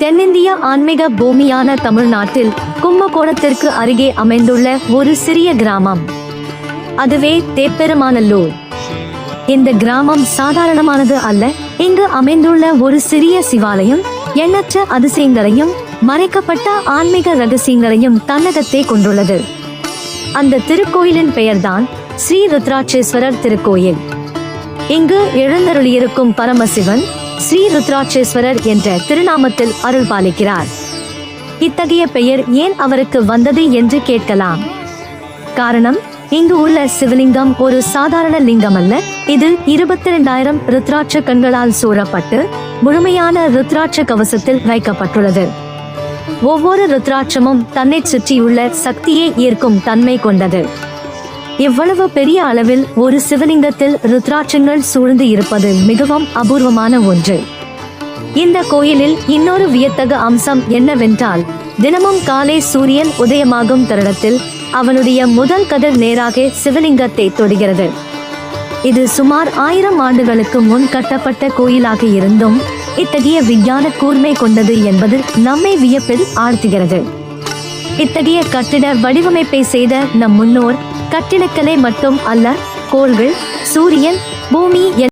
தென்னிந்திய ஆன்மீக பூமியான தமிழ்நாட்டில் கும்பகோணத்திற்கு அருகே அமைந்துள்ள ஒரு சிறிய கிராமம். அதுவே தேப்பெருமாநல்லூர். இந்த கிராமம் சாதாரணமானது அல்ல. இங்கு அமைந்துள்ள ஒரு சிறிய சிவாலயம் எண்ணற்ற அதிசயங்களையும் மறைக்கப்பட்ட ஆன்மீக ரகசியங்களையும் தன்னகத்தே கொண்டுள்ளது. அந்த திருக்கோயிலின் பெயர்தான் ஸ்ரீ ருத்ராட்சேஸ்வரர் திருக்கோயில். இங்கு எழுந்தருளியிருக்கும் பரமசிவன் ஸ்ரீ ருத்ராட்சேஸ்வரர் என்ற திருநாமத்தில் அருள் பாலிக்கிறார். இத்தகைய பெயர் ஏன் அவருக்கு வந்தது என்று கேட்கலாம். காரணம், இங்கு உள்ள சிவலிங்கம் ஒரு சாதாரண லிங்கம் அல்ல. இது 22,000 ருத்ராட்ச கண்களால் சூழப்பட்டு முழுமையான ருத்ராட்ச கவசத்தில் வைக்கப்பட்டுள்ளது. ஒவ்வொரு ருத்ராட்சமும் தன்னை சுற்றியுள்ள சக்தியை ஈர்க்கும் தன்மை கொண்டது. இவ்வளவு பெரிய அளவில் ஒரு சிவலிங்கத்தில் ருத்ராட்சங்கள் சூழ்ந்து இருப்பது மிகவும் அபூர்வமான ஒன்று. இந்த கோயிலில் இன்னொரு வியத்தகு அம்சம் என்னவென்றால், தினமும் காலை சூரியன் உதயமாகும் தருணத்தில் அவனுடைய முதல் கதிர் நேராக சிவலிங்கத்தை தொடுகிறது. இது சுமார் 1000 ஆண்டுகளுக்கு முன் கட்டப்பட்ட கோயிலாக இருந்தும் இத்தகைய விஞ்ஞான கூர்மை கொண்டது என்பது நம்மை வியப்பில் ஆழ்த்துகிறது. இத்தகைய கட்டிட வடிவமைப்பை செய்த நம் முன்னோர் கட்டிடக்கலை மட்டும் அல்ல, கோள்கள், சூரியன், பூமி